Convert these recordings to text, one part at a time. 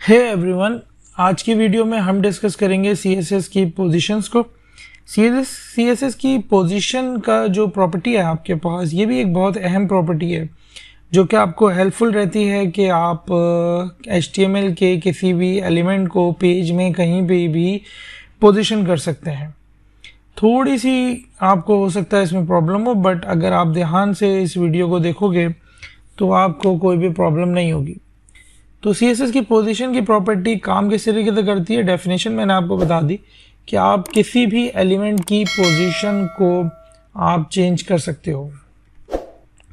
Hey everyone, आज की video में हम डिस्कस करेंगे CSS की पोजीशंस को। CSS की पोजीशन का जो प्रॉपर्टी है आपके पास, ये भी एक बहुत अहम प्रॉपर्टी है जो कि आपको हेल्पफुल रहती है कि आप HTML के किसी भी एलिमेंट को पेज में कहीं पे भी पोजीशन कर सकते हैं। थोड़ी सी आपको हो सकता है इसमें प्रॉब्लम हो, बट अगर आप ध्यान से इस वीडियो को देखोगे तो आपको कोई भी प्रॉब्लम नहीं होगी। तो CSS की पोजीशन की प्रॉपर्टी काम किस तरीके से करती है, डेफिनेशन मैंने आपको बता दी कि आप किसी भी एलिमेंट की पोजीशन को आप चेंज कर सकते हो।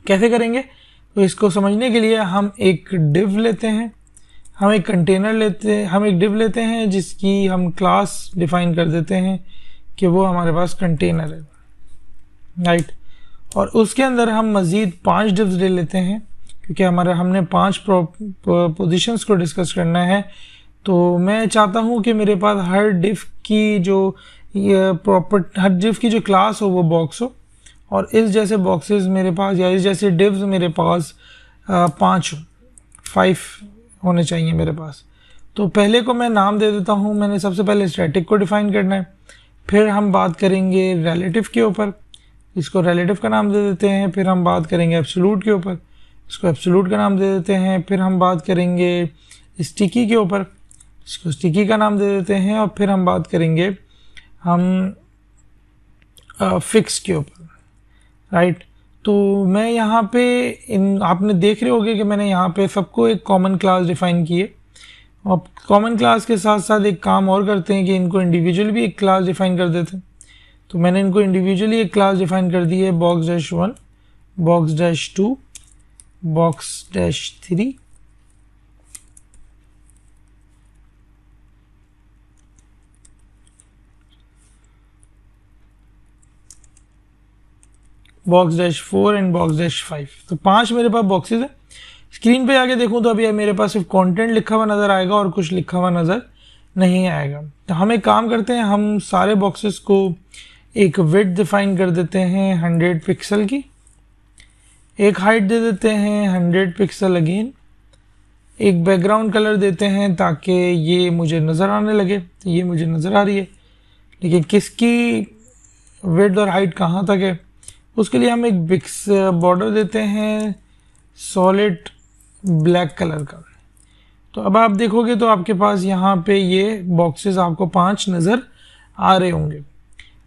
कैसे करेंगे? तो इसको समझने के लिए हम एक डिव लेते हैं, हम एक कंटेनर लेते हैं, हम एक डिव लेते हैं जिसकी हम क्लास डिफाइन कर देते हैं कि वो हमारे पास कंटेनर है, राइट। और उसके अंदर हम मज़ीद 5 डिव्स ले लेते हैं क्योंकि हमने 5 पोजीशंस को डिस्कस करना है। तो मैं चाहता हूँ कि मेरे पास हर डिव की जो क्लास हो वो बॉक्स हो, और इस जैसे बॉक्सेस मेरे पास या इस जैसे डिव्स मेरे पास 5 होने चाहिए मेरे पास। तो पहले को मैं नाम दे देता हूँ। मैंने सबसे पहले स्टैटिक को डिफाइन करना है, फिर हम बात करेंगे रिलेटिव के ऊपर, इसको रिलेटिव का नाम दे देते हैं। फिर हम बात करेंगे एब्सोल्यूट के ऊपर, इसको एब्सोल्यूट का नाम दे देते हैं। फिर हम बात करेंगे स्टिकी के ऊपर, इसको स्टिकी का नाम दे देते हैं। और फिर हम बात करेंगे हम फिक्स के ऊपर, राइट। तो मैं यहाँ पे आपने देख रहे होंगे कि मैंने यहाँ पे सबको एक कॉमन क्लास डिफाइन की है। और कॉमन क्लास के साथ साथ एक काम और करते हैं कि इनको इंडिविजुअली भी एक क्लास डिफाइन कर देते हैं। तो मैंने इनको इंडिविजुअली एक क्लास डिफाइन कर दी है, box-1, box-2, box-3, box-4 and box-5। तो 5 मेरे पास बॉक्सेस है। स्क्रीन पे आके देखूं तो अभी मेरे पास सिर्फ कंटेंट लिखा हुआ नज़र आएगा और कुछ लिखा हुआ नज़र नहीं आएगा। तो हम एक काम करते हैं, हम सारे बॉक्सेस को एक विड्थ डिफाइन कर देते हैं 100 पिक्सल की, एक हाइट दे देते हैं 100 पिक्सल अगेन, एक बैकग्राउंड कलर देते हैं ताकि ये मुझे नज़र आने लगे। तो ये मुझे नज़र आ रही है, लेकिन किसकी विड्थ और हाइट कहाँ तक है उसके लिए हम एक बिक्स बॉर्डर देते हैं सॉलिड ब्लैक कलर का। तो अब आप देखोगे तो आपके पास यहाँ पे ये बॉक्सेस आपको 5 नज़र आ रहे होंगे।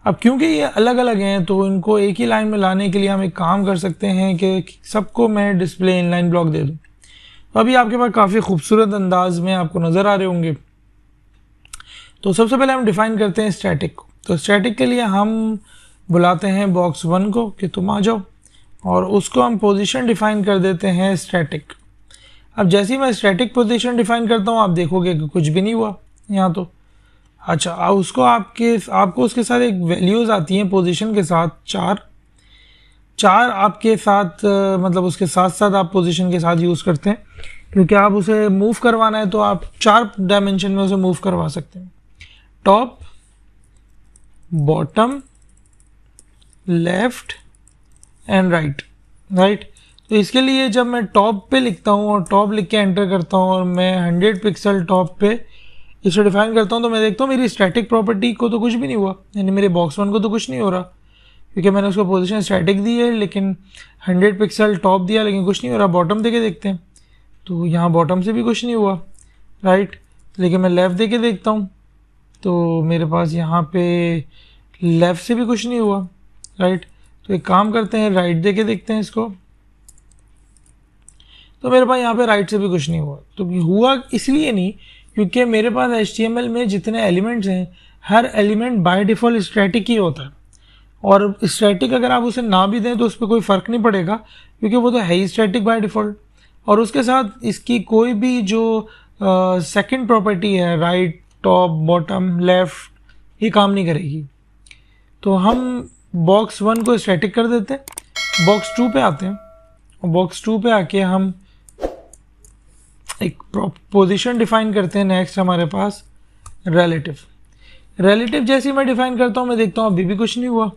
अब क्योंकि ये अलग अलग हैं तो इनको एक ही लाइन में लाने के लिए हम एक काम कर सकते हैं कि सबको मैं डिस्प्ले इनलाइन ब्लॉक दे दूं। तो अभी आपके पास काफ़ी खूबसूरत अंदाज में आपको नज़र आ रहे होंगे। तो सबसे पहले हम डिफाइन करते हैं स्टैटिक को। तो स्टैटिक के लिए हम बुलाते हैं box-1 को कि तुम आ जाओ, और उसको हम पोजीशन डिफाइन कर देते हैं स्टैटिक। अब जैसे ही मैं स्टैटिक पोजीशन डिफाइन करता हूँ आप देखोगे कि कुछ भी नहीं हुआ यहाँ। तो अच्छा, अब उसको आपको उसके साथ एक वैल्यूज़ आती हैं पोजीशन के साथ, चार आपके साथ मतलब उसके साथ साथ आप पोजीशन के साथ यूज़ करते हैं क्योंकि आप उसे मूव करवाना है तो आप 4 डायमेंशन में उसे मूव करवा सकते हैं, top, bottom, left and right. तो इसके लिए जब मैं टॉप पे लिखता हूँ और टॉप लिख के एंटर करता हूँ और मैं 100 पिक्सल टॉप पे इसे डिफाइन करता हूँ तो मैं देखता हूँ मेरी स्टैटिक प्रॉपर्टी को तो कुछ भी नहीं हुआ, यानी मेरे box-1 को तो कुछ नहीं हो रहा क्योंकि मैंने उसको पोजीशन स्टैटिक दी है, लेकिन 100 पिक्सल टॉप दिया लेकिन कुछ नहीं हो रहा। बॉटम दे के देखते हैं तो यहाँ बॉटम से भी कुछ नहीं हुआ, राइट। लेकिन मैं लेफ़्ट दे के देखता हूँ तो मेरे पास यहाँ पे लेफ़्ट से भी कुछ नहीं हुआ, राइट। तो एक काम करते हैं, राइट दे के देखते हैं इसको, तो मेरे पास यहाँ पे राइट से भी कुछ नहीं हुआ। तो हुआ इसलिए नहीं क्योंकि मेरे पास HTML में जितने एलिमेंट्स हैं हर एलिमेंट बाय डिफ़ॉल्ट स्टैटिक ही होता है, और स्टैटिक अगर आप उसे ना भी दें तो उस पर कोई फ़र्क नहीं पड़ेगा क्योंकि वो तो है ही स्टैटिक बाय डिफ़ॉल्ट। और उसके साथ इसकी कोई भी जो सेकंड प्रॉपर्टी है, राइट, टॉप, बॉटम, लेफ़्ट, ये काम नहीं करेगी। तो हम box-1 को स्टैटिक कर देते हैं, box-2 पे आते हैं, और box-2 पे आके हम एक पोजीशन डिफाइन करते हैं। नेक्स्ट हमारे पास रिलेटिव जैसे ही मैं डिफाइन करता हूँ मैं देखता हूँ अभी भी कुछ नहीं हुआ।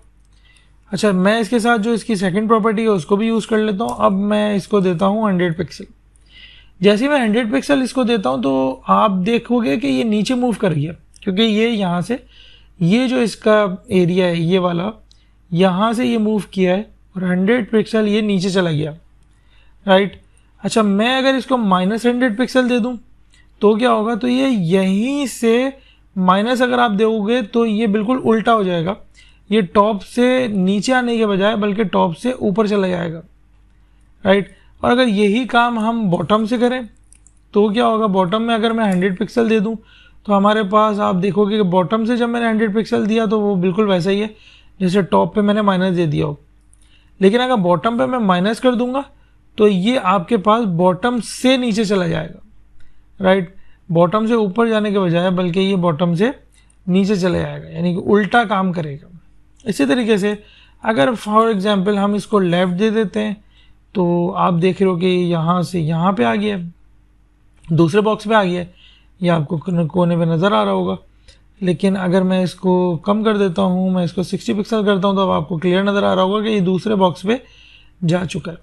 अच्छा, मैं इसके साथ जो इसकी सेकंड प्रॉपर्टी है उसको भी यूज़ कर लेता हूँ। अब मैं इसको देता हूँ 100 पिक्सल। जैसे ही मैं 100 पिक्सल इसको देता हूँ तो आप देखोगे कि ये नीचे मूव कर गया, क्योंकि ये यहाँ से ये जो इसका एरिया है ये वाला यहाँ से ये मूव किया है और 100 पिक्सल ये नीचे चला गया, राइट। अच्छा, मैं अगर इसको -100 पिक्सल दे दूँ तो क्या होगा, तो ये यहीं से माइनस अगर आप दोगे तो ये बिल्कुल उल्टा हो जाएगा, ये टॉप से नीचे आने के बजाय बल्कि टॉप से ऊपर चला जाएगा, राइट। और अगर यही काम हम बॉटम से करें तो क्या होगा, बॉटम में अगर मैं 100 पिक्सल दे दूं तो हमारे पास आप देखोगे कि बॉटम से जब मैंने 100 पिक्सल दिया तो वो बिल्कुल वैसा ही है जैसे टॉप पे मैंने माइनस दे दिया हो। लेकिन अगर बॉटम पे मैं माइनस कर दूंगा तो ये आपके पास बॉटम से नीचे चला जाएगा, राइट। बॉटम से ऊपर जाने के बजाय बल्कि ये बॉटम से नीचे चला जाएगा, यानी कि उल्टा काम करेगा। इसी तरीके से अगर फॉर एग्जांपल हम इसको लेफ़्ट दे देते हैं तो आप देख रहे हो कि यहाँ से यहाँ पे आ गया, दूसरे बॉक्स पे आ गया, ये आपको कोने पे नज़र आ रहा होगा। लेकिन अगर मैं इसको कम कर देता हूँ, मैं इसको 60 पिक्सल करता हूँ तो अब आपको क्लियर नज़र आ रहा होगा कि ये दूसरे बॉक्स पे जा चुका है।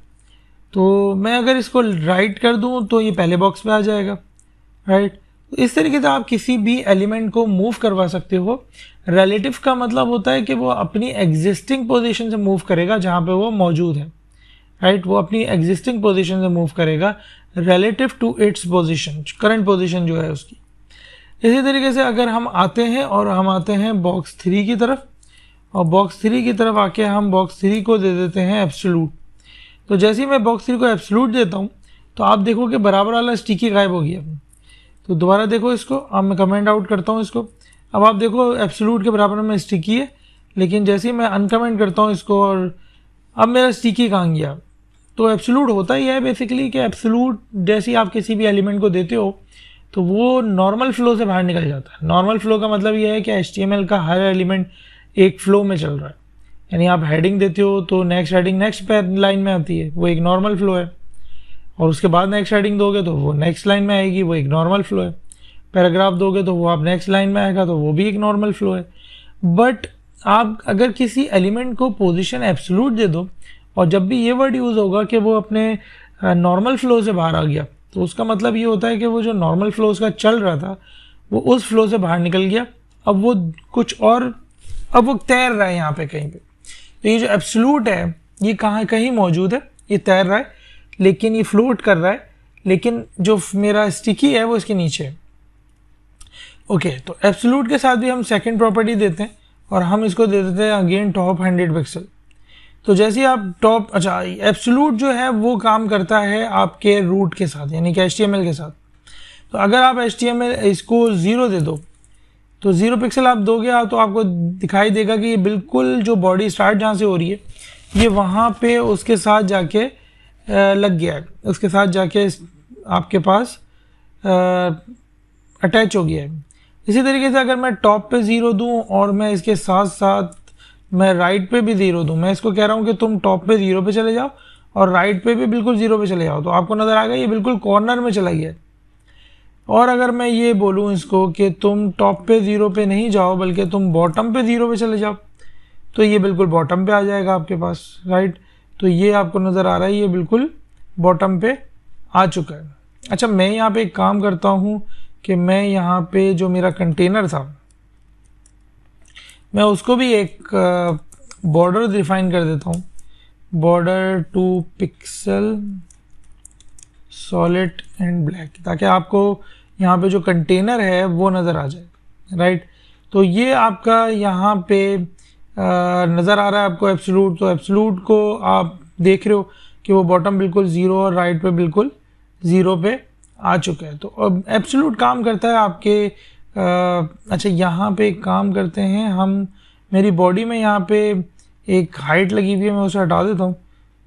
तो मैं अगर इसको राइट कर दूँ तो ये पहले बॉक्स पे आ जाएगा, राइट। तो इस तरीके से आप किसी भी एलिमेंट को मूव करवा सकते हो। रिलेटिव का मतलब होता है कि वो अपनी एग्जिस्टिंग पोजीशन से मूव करेगा जहाँ पे वो मौजूद है, राइट। वो अपनी एग्जिस्टिंग पोजीशन से मूव करेगा relative to its position, current position जो है उसकी। इसी तरीके से अगर हम आते हैं और हम आते हैं बॉक्स 3 की तरफ, और बॉक्स 3 की तरफ आके हम बॉक्स 3 को दे देते हैं एब्सोल्यूट। तो जैसे ही मैं बॉक्स 3 को एब्सोल्यूट देता हूँ तो आप देखो कि बराबर वाला स्टिकी गायब हो गया। तो दोबारा देखो इसको, अब मैं कमेंट आउट करता हूँ इसको, अब आप देखो एब्सोल्यूट के बराबर में स्टिकी है, लेकिन जैसे ही मैं अनकमेंट करता हूँ इसको और अब मेरा स्टिकी कहाँ गया। तो एब्सोल्यूट होता ही है बेसिकली कि एब्सोल्यूट जैसे ही आप किसी भी एलिमेंट को देते हो तो वो नॉर्मल फ्लो से बाहर निकल जाता है। नॉर्मल फ्लो का मतलब ये है कि HTML का हर एलिमेंट एक फ्लो में चल रहा है, यानी आप हेडिंग देते हो तो नेक्स्ट हेडिंग नेक्स्ट लाइन में आती है, वो एक नॉर्मल फ्लो है, और उसके बाद नेक्स्ट हेडिंग दोगे तो वो नेक्स्ट लाइन में आएगी, वो एक नॉर्मल फ्लो है। पैराग्राफ दोगे तो वो आप नेक्स्ट लाइन में आएगा तो वो भी एक नॉर्मल फ्लो है। बट आप अगर किसी एलिमेंट को पोजीशन एब्सोल्यूट दे दो और जब भी ये वर्ड यूज़ होगा कि वो अपने नॉर्मल फ्लो से बाहर आ गया, तो उसका मतलब ये होता है कि वो जो नॉर्मल फ्लो उसका चल रहा था वो उस फ्लो से बाहर निकल गया, अब वो कुछ और, अब वो तैर रहा है यहाँ पे कहीं पे। तो ये जो एब्सोल्यूट है ये कहाँ कहीं मौजूद है, ये तैर रहा है, लेकिन ये फ्लोट कर रहा है, लेकिन जो मेरा स्टिकी है वो इसके नीचे है। ओके, तो एब्सोल्यूट के साथ भी हम सेकंड प्रॉपर्टी देते हैं और हम इसको दे देते हैं अगेन टॉप 100 पिक्सल। तो जैसे ही आप टॉप, अच्छा एब्सोल्यूट जो है वो काम करता है आपके रूट के साथ, यानी कि HTML के साथ। तो अगर आप HTML इसको 0 दे दो तो 0 पिक्सल आप दोगे तो आपको दिखाई देगा कि ये बिल्कुल जो बॉडी स्टार्ट जहाँ से हो रही है ये वहाँ पे उसके साथ जाके लग गया है, उसके साथ जाके आपके पास अटैच हो गया है। इसी तरीके से अगर मैं टॉप पे 0 दूँ और मैं इसके साथ साथ मैं राइट पे भी 0 दूँ, मैं इसको कह रहा हूँ कि तुम टॉप पे 0 पे चले जाओ और राइट पे भी बिल्कुल 0 पे चले जाओ, तो आपको नज़र आएगा ये बिल्कुल कॉर्नर में चला गया। और अगर मैं ये बोलूँ इसको कि तुम टॉप पे 0 पे नहीं जाओ बल्कि तुम बॉटम पे 0 पे चले जाओ, तो ये बिल्कुल बॉटम पे आ जाएगा आपके पास, राइट। तो ये आपको नज़र आ रहा है ये बिल्कुल बॉटम पे आ चुका है। अच्छा, मैं यहाँ पे एक काम करता हूँ कि मैं यहाँ पे जो मेरा कंटेनर था मैं उसको भी एक बॉर्डर डिफाइन कर देता हूँ, border 2 pixel solid and black, ताकि आपको यहाँ पे जो कंटेनर है वो नज़र आ जाए, राइट। तो ये आपका यहाँ पे नज़र आ रहा है आपको एब्सोल्यूट। तो एब्सोल्यूट को आप देख रहे हो कि वो बॉटम बिल्कुल 0 और राइट पे बिल्कुल 0 पे आ चुका है। तो अब एब्सोल्यूट काम करता है आपके अच्छा, यहाँ पे एक काम करते हैं हम, मेरी बॉडी में यहाँ पे एक हाइट लगी हुई है, मैं उसे हटा देता हूँ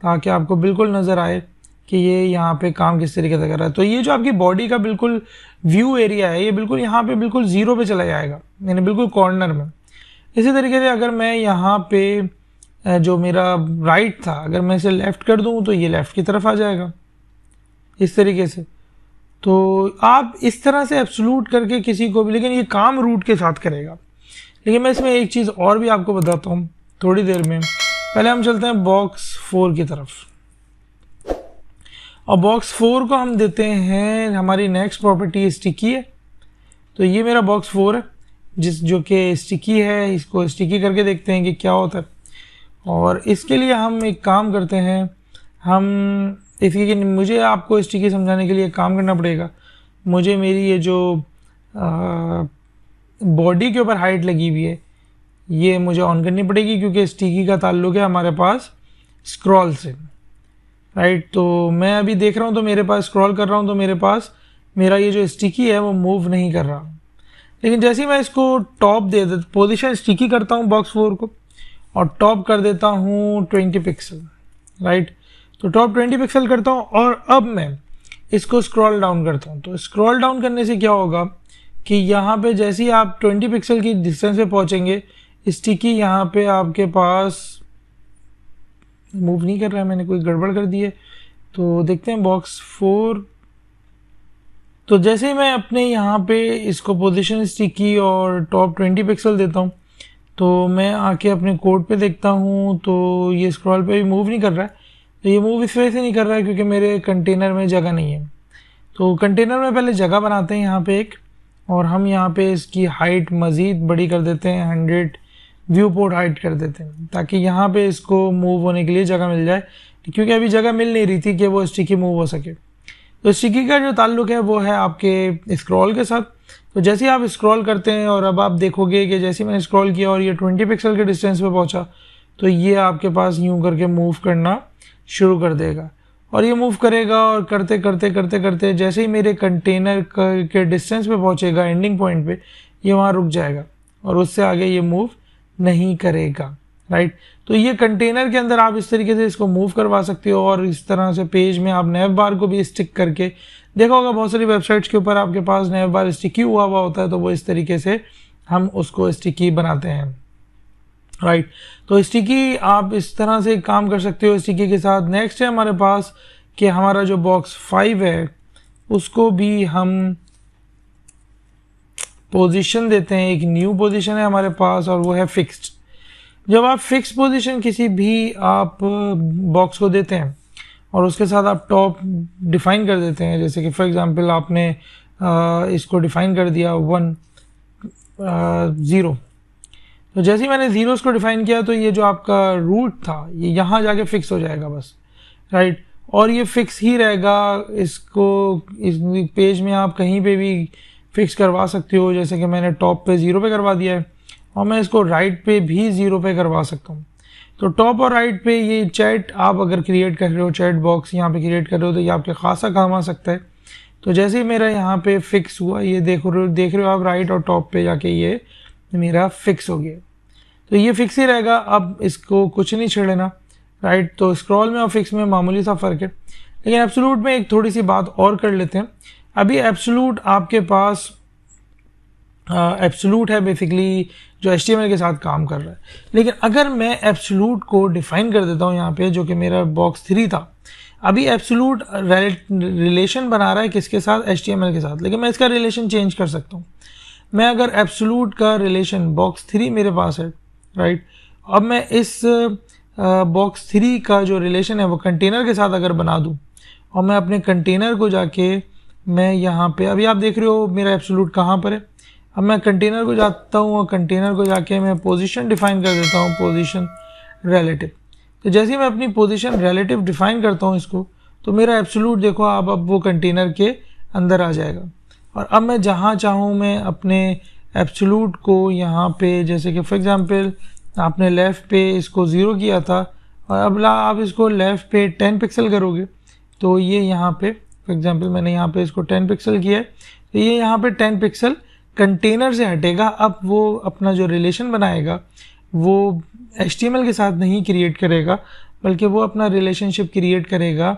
ताकि आपको बिल्कुल नज़र आए कि ये यहाँ पे काम किस तरीके से कर रहा है। तो ये जो आपकी बॉडी का बिल्कुल व्यू एरिया है ये बिल्कुल यहाँ पे बिल्कुल 0 पे चला जाएगा, यानी बिल्कुल कॉर्नर में। इसी तरीके से अगर मैं यहाँ पे जो मेरा राइट था अगर मैं इसे लेफ़्ट कर दूँ तो ये लेफ़्ट की तरफ आ जाएगा इस तरीके से। तो आप इस तरह से एब्सोल्यूट करके किसी को भी, लेकिन ये काम रूट के साथ करेगा। लेकिन मैं इसमें एक चीज़ और भी आपको बताता हूँ थोड़ी देर में। पहले हम चलते हैं बॉक्स 4 की तरफ। और बॉक्स 4 को हम देते हैं, हमारी नेक्स्ट प्रॉपर्टी स्टिकी है, तो ये मेरा बॉक्स 4 है जो कि स्टिकी है। इसको स्टिकी करके देखते हैं कि क्या होता है। और इसके लिए हम एक काम करते हैं, हम इसके मुझे आपको स्टिकी समझाने के लिए काम करना पड़ेगा। मुझे मेरी ये जो बॉडी के ऊपर हाइट लगी हुई है ये मुझे ऑन करनी पड़ेगी, क्योंकि स्टिकी का ताल्लुक है हमारे पास स्क्रॉल से, राइट। तो मैं अभी देख रहा हूँ तो मेरे पास स्क्रॉल कर रहा हूँ तो मेरे पास मेरा ये जो स्टिकी है वो मूव नहीं कर रहा। लेकिन जैसे ही मैं इसको टॉप दे देता, पोजीशन स्टिकी करता हूँ बॉक्स 4 को और टॉप कर देता हूँ 20 पिक्सल, राइट। तो टॉप 20 पिक्सल करता हूँ और अब मैं इसको स्क्रॉल डाउन करता हूँ। तो स्क्रॉल डाउन करने से क्या होगा कि यहाँ पे जैसे ही आप 20 पिक्सल की डिस्टेंस पे पहुँचेंगे, स्टिकी यहाँ पे आपके पास मूव नहीं कर रहा है, मैंने कोई गड़बड़ कर दी है। तो देखते हैं बॉक्स 4। तो जैसे ही मैं अपने यहाँ पे इसको पोजीशन स्टिकी और टॉप 20 पिक्सल देता हूँ, तो मैं आके अपने कोड पे देखता हूँ तो ये स्क्रॉल पे भी मूव नहीं कर रहा है। तो ये मूव इस वजह से नहीं कर रहा है क्योंकि मेरे कंटेनर में जगह नहीं है। तो कंटेनर में पहले जगह बनाते हैं यहाँ पे एक, और हम यहाँ पे इसकी हाइट मज़ीद बड़ी कर देते हैं, 100 व्यू पोर्ट हाइट कर देते हैं, ताकि यहाँ पे इसको मूव होने के लिए जगह मिल जाए, क्योंकि अभी जगह मिल नहीं रही थी कि वो स्टिकी मूव हो सके। तो स्टिकी का जो ताल्लुक है वो है आपके स्क्रॉल के साथ। तो जैसे ही आप स्क्रॉल करते हैं और अब आप देखोगे कि जैसे मैंने स्क्रॉल किया और ये 20 पिक्सल के डिस्टेंस पे पहुंचा, तो ये आपके पास यूं करके मूव करना शुरू कर देगा। और ये मूव करेगा और करते करते करते करते जैसे ही मेरे कंटेनर के डिस्टेंस पे पहुंचेगा, एंडिंग पॉइंट पे, ये वहाँ रुक जाएगा और उससे आगे ये मूव नहीं करेगा, राइट। तो ये कंटेनर के अंदर आप इस तरीके से इसको मूव करवा सकते हो। और इस तरह से पेज में आप नैव बार को भी स्टिक करके देखा होगा, बहुत सारी वेबसाइट्स के ऊपर आपके पास नैव बार स्टिकी हुआ होता है, तो वो इस तरीके से हम उसको स्टिकी बनाते हैं, राइट। तो स्टिकी आप इस तरह से काम कर सकते हो स्टिकी के साथ। नेक्स्ट है हमारे पास कि हमारा जो बॉक्स 5 है उसको भी हम पोजीशन देते हैं, एक न्यू पोजीशन है हमारे पास और वो है फिक्स्ड। जब आप फिक्स पोजीशन किसी भी आप बॉक्स को देते हैं और उसके साथ आप टॉप डिफाइन कर देते हैं, जैसे कि फॉर एग्जांपल आपने इसको डिफाइन कर दिया 1 0, तो जैसे ही मैंने जीरोस को डिफाइन किया तो ये जो आपका रूट था ये यहाँ जाके फिक्स हो जाएगा बस, राइट। और ये फिक्स ही रहेगा, इसको इस पेज में आप कहीं पे भी फिक्स करवा सकते हो, जैसे कि मैंने टॉप पे 0 पे करवा दिया है और मैं इसको राइट पे भी 0 पे करवा सकता हूँ। तो टॉप और राइट पे ये चैट आप अगर क्रिएट कर रहे हो, चैट बॉक्स यहाँ पे क्रिएट कर रहे हो, तो ये आपके खासा काम आ सकता है। तो जैसे ही मेरा यहाँ पे फिक्स हुआ, ये देख रहे हो आप राइट और टॉप पे जाके ये मेरा फिक्स हो गया। तो ये फिक्स ही रहेगा, अब इसको कुछ नहीं छेड़ना, राइट। तो स्क्रॉल में और फिक्स में मामूली सा फ़र्क है। लेकिन एब्सोल्यूट में एक थोड़ी सी बात और कर लेते हैं। अभी एब्सोल्यूट आपके पास एब्सोल्यूट है बेसिकली जो HTML के साथ काम कर रहा है। लेकिन अगर मैं एब्सोल्यूट को डिफाइन कर देता हूँ यहाँ पे, जो कि मेरा बॉक्स 3 था, अभी एब्सोल्यूट रिलेशन बना रहा है किसके साथ, HTML के साथ। लेकिन मैं इसका रिलेशन चेंज कर सकता हूँ। मैं अगर एब्सोल्यूट का रिलेशन बॉक्स 3 मेरे पास है, राइट, अब मैं इस बॉक्स 3 का जो रिलेशन है वो कंटेनर के साथ अगर बना दूँ और मैं अपने कंटेनर को जाके मैं यहाँ पे, अभी आप देख रहे हो मेरा एब्सोल्यूट कहाँ पर है। अब मैं कंटेनर को जाता हूँ और कंटेनर को जाके मैं पोजीशन डिफाइन कर देता हूँ, पोजीशन रिलेटिव। तो जैसे ही मैं अपनी पोजीशन रिलेटिव डिफाइन करता हूँ इसको, तो मेरा एब्सोल्यूट देखो आप अब वो कंटेनर के अंदर आ जाएगा। और अब मैं जहाँ चाहूँ मैं अपने एब्सोल्यूट को यहाँ पे, जैसे कि फॉर एग्जांपल आपने लेफ़्ट पे इसको 0 किया था और अब आप इसको लेफ़्ट पे 10 पिक्सल करोगे, तो ये यहाँ पे फॉर एग्जांपल मैंने यहाँ पे इसको 10 पिक्सल किया है, तो ये यहाँ पे 10 पिक्सल कंटेनर से हटेगा। अब वो अपना जो रिलेशन बनाएगा वो HTML के साथ नहीं क्रिएट करेगा, बल्कि वो अपना रिलेशनशिप क्रिएट करेगा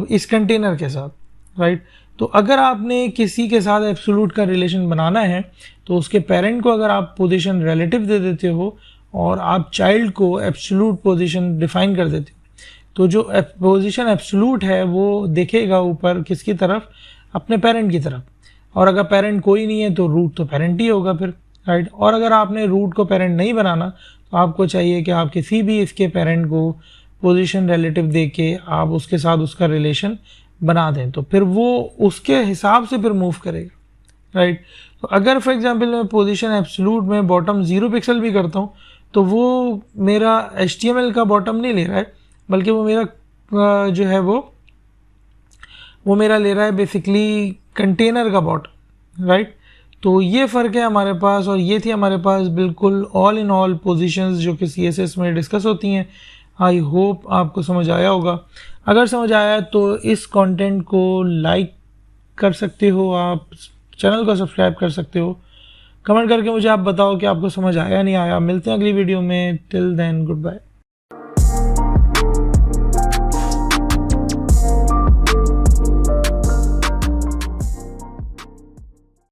इस कंटेनर के साथ, राइट। तो अगर आपने किसी के साथ एब्सोल्यूट का रिलेशन बनाना है तो उसके पेरेंट को अगर आप पोजीशन रिलेटिव दे देते हो और आप चाइल्ड को एब्सोल्यूट पोजीशन डिफाइन कर देते हो, तो जो पोजीशन एब्सोल्यूट है वो देखेगा ऊपर किसकी तरफ, अपने पेरेंट की तरफ। और अगर पेरेंट कोई नहीं है तो रूट तो पेरेंट ही होगा फिर, राइट। और अगर आपने रूट को पेरेंट नहीं बनाना तो आपको चाहिए कि आप किसी भी इसके पेरेंट को पोजीशन रिलेटिव दे के आप उसके साथ उसका रिलेशन बना दें, तो फिर वो उसके हिसाब से फिर मूव करेगा, राइट। तो अगर फॉर एग्जांपल मैं पोजीशन एब्सोल्यूट में बॉटम 0 पिक्सल भी करता हूँ तो वो मेरा HTML का बॉटम नहीं ले रहा है, बल्कि वो मेरा जो है वो मेरा ले रहा है बेसिकली कंटेनर का बॉटम, राइट। तो ये फ़र्क है हमारे पास, और ये थी हमारे पास बिल्कुल ऑल इन ऑल पोजीशंस जो कि CSS में डिस्कस होती हैं। आई होप आपको समझ आया होगा। अगर समझ आया तो इस कंटेंट को लाइक कर सकते हो, आप चैनल को सब्सक्राइब कर सकते हो, कमेंट करके मुझे आप बताओ कि आपको समझ आया नहीं आया। मिलते हैं अगली वीडियो में, टिल देन गुड बाय।